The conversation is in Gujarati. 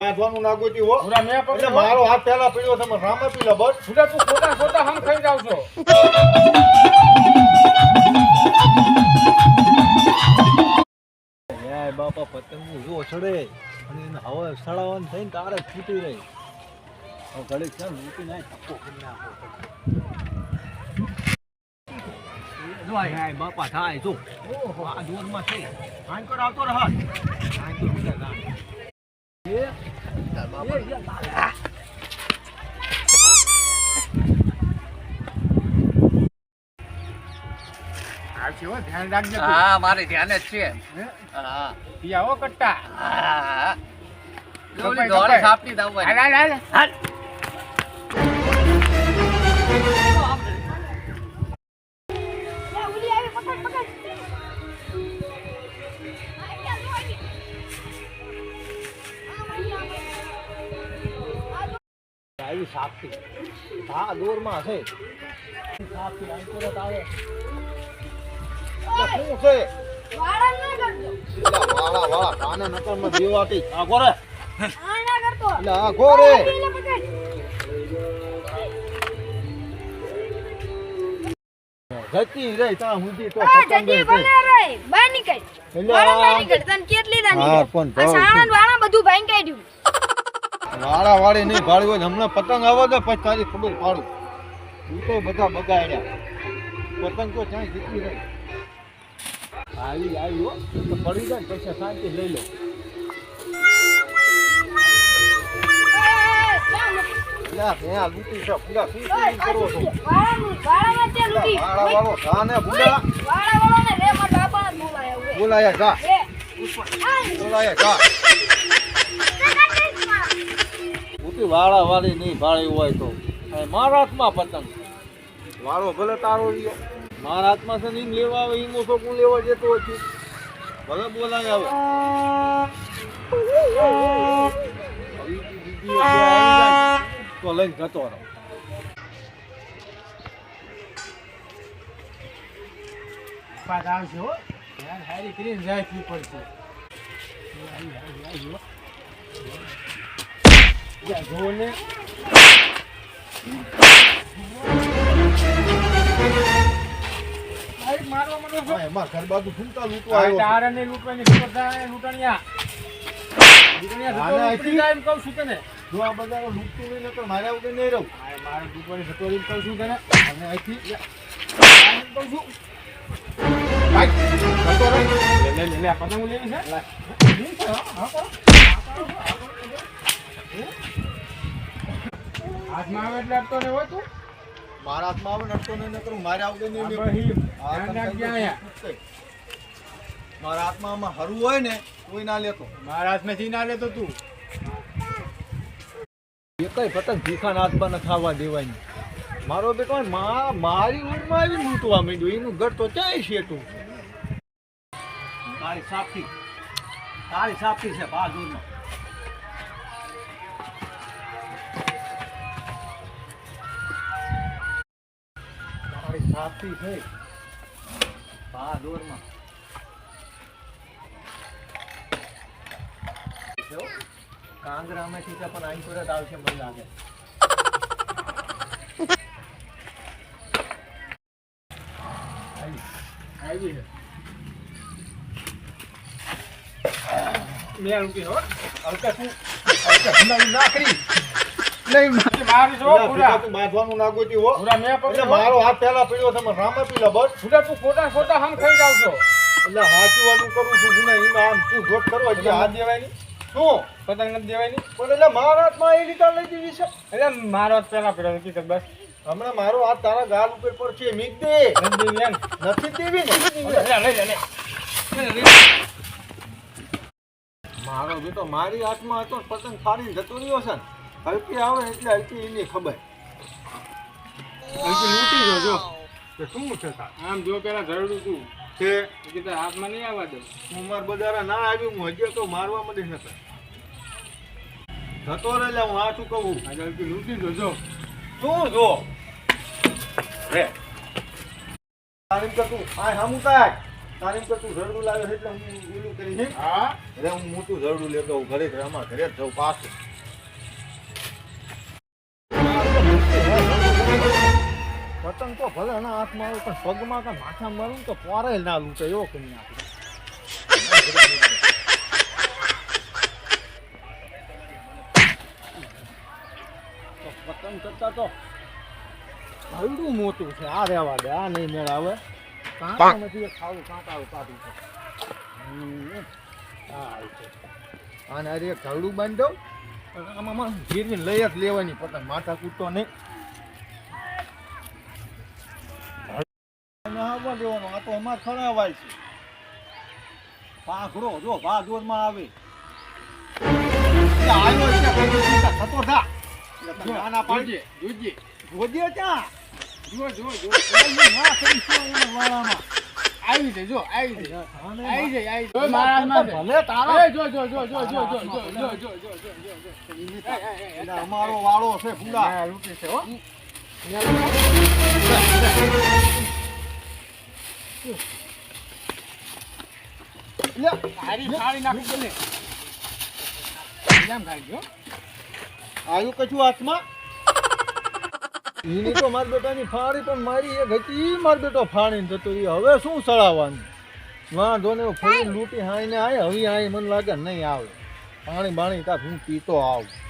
બાંધવાનું ના ગોતી હો. પૂરા મેં એટલે પકડ્યો. મારો હાથ પહેલા પડ્યો તમે રામે પી લો બસ. પૂરા તું ખોટા હમ ખાઈ જાવ છો. યાર બાપા પતંગ જો ચડે અને એને હવા સડાવવાનું થઈને તારે ફૂટી રહી. હવે ઘડીક છે લૂંટી નાય થપ્પો કરી નાખો. જો આય બાપા થાય જો. ઓહો આ જોરમાં છે. આંકર આવતો રહે. આંકર ઉડા ગામ. એ બાપા આવશે હો, ધ્યાન રાખજે તું. હા મારે ધ્યાન જ છે. હે? હા ઈ આવો કટ્ટા. હા કપાય, ઓલી દોડે કપાય. સાપની દાવવાની. હાલ હાલ હાલ. આવી સાપથી. હા દોરમાં છે. સાપથી આંકર આવે. શું છે? વાળા કાને નકરમાં દેવાતી. આ ગોરે. એટલે આ ગોરે. જતી રહી ત્યાં સુધી તો પતંગ જ છે. હા પણ વાળા વાળી નહીં ભાળી હોય હમણાં પતંગ આવે તો પછી તારી ખબર પાડું. તું તો બધા બગાડ્યા. પતંગ તો ક્યાંય જીતી રહી. આવી હો તો પડી જાય ને પછી શાંતિ લઈ લો. ત્યાં લૂંટી છે પૂરા શું કરો છો? વાળા વાળો ઘાને ભૂલા બોલાયા જા. બોલાયા જા. ઉતી વાળા વાળી નહીં ભાળી હોય તો મારા હાથમાં પતંગ વાળો ભલે તારો રહ્યો મારા હાથમાં છે ને ઈમ લેવા આવે ઈમો તો હું લેવા જતો હોય છું. ભલે બોલાય આવે તો લઈને જતો રહો. પાછા આવશે હો. ધ્યાન હારી કરીને રાખવી પડશે. જા જો ને. આઈ મારવા માંડો છો. એમાં ઘર બાજુ ફૂમતા લૂંટવા આ આવ્યો છું. તારને લૂંટવાની ખબર થાય લૂંટણિયા. લૂંટણિયા આને જતો એમ કહું છું તને. જો આ બધા લૂંટતું નહીં તો મારા વગર નહીં રહું. આ મારે લૂંટવાની જતો એમ કહું છું તને. અને અહીંથી એમ કહું છું. ભાઈ જતો રહે. લે આ પતંગ લેવી છે. નહીં છે, હા, હા, કરો. હાથમાં આવે એટલે આપતો ને હોય તું. મારા હાથમાં આવે નડતો નહીં કરું મારા વગર નહીં આ લેવું. બહી આ ધ્યાન રાખજે અહીંયા. મારા હાથમાં આમાં હરવું હોય ને કોઈ ના લેતો. મારા હાથમાંથી ના લેતો તું. એકય પતંગ ભીખાના હાથમાં ન ખાવા દેવાય નહીં. મારો બેટો મારી ઊંઘમાં આવી લૂંટવા માંડ્યું એનું ઘર તો ક્યાંય છે તું. તારી સાપથી છે બહાદુરમાં. તારી સાપથી છે બહાદુરમાં. કાંગરામાંથી પણ આઈ પરત આવશે મને લાગે. આવી છે. મેં રૂકી હો. હલકા તું હમણાં નાખરી નહીં મારી જો પૂરા. તું બાંધવાનું ના ગોતી હો. પૂરા મેં એટલે પકડ્યો. મારો હાથ પહેલા પડ્યો તમે રામે પી લો બસ. પૂરા તું ખોટા હમ ખાઈ જાવ છો. એટલે હાચવાનું કરું છું ગુના એમાં આમ તું જોત કરો એટલે હાથ દેવાય નહીં. શું પતંગ નથી દેવાય નહીં. પણ એટલે મારા હાથમાં એ રીતે લઈ દીધી છે. એટલે મારો હાથ પહેલા પડ્યો નથી તો બસ. હમણાં મારો હાથ તારા ગાલ ઉપર પડશે મીક દે. નથી દેવી એમ. નથી દેવી ને લે. મારો બેટો મારી હાથમાં હતો ને પતંગ ફાડીને જતો રહ્યો છે ને હલકી આવે એટલે હલકી એની ખબર હલકી લૂંટી જો કે શું છે તાર? આમ જો પેલા જરૂર તું છે. કે તારા હાથમાં નહીં આવવા દે. હું માર બજારા ના આવી હું હજી તો મારવા માંડી નતો જતો રહે એટલે હું આ શું કહું આજે હલકી લૂંટી જોજો. શું જો રે તારી તો તું આ હમું કાઢ તારી પર તું ઝરડું લાવે છે એટલે હું ઓલું કરી છે હા એટલે હું મોટું ઝરડું લેતો હોઉં ઘરે અમારા ઘરે જ જાઉં પાછું પતંગ તો ભલે એના હાથમાં આવે પણ પગમાં કાંઈ માથા મારું તો પોરે ના લૂંટે એવો કરી નાખે તો પતંગ કરતા તો હલડું મોટું છે આ રહેવા દે આ નહીં મેળ આવે કાંટા નથી ખાવું કાંટા કાઢું છે આને અરે એક ઘરડું બાંધી દઉં અને આમાં ગીરવીને લઈ જ લેવાની પતંગ માથા કૂટતો નહીં આવવા દેવાનો આ તો અમારે ખરાવાય છે પાઘડો જો ભાગોરમાં આવે આવ્યો છે થતો થા નાના પાડજે જોજે જોજે ત્યાં જો ના કરી શું એના વાળામાં આવી જાય જો આવી જાય આવી જાય આવી ભલે જાય તારા જો એટલે અમારો વાળો છે ભૂંડા લૂંટી છે હો હારી ફાડી નાખી દે કેમ ખાઈ ગયો આવ્યું કશું હાથમાં એની તો મારા બેટાની ફાડી પણ મારી એક હતી મારો બેટો ફાડીને જતો રહ્યો હવે શું સળાવવાનું વાંધો ને ફરી લૂંટી હાઈને આવે હવે આય મને લાગે નહીં આવે પાણી બાણી તા હું પીતો આવું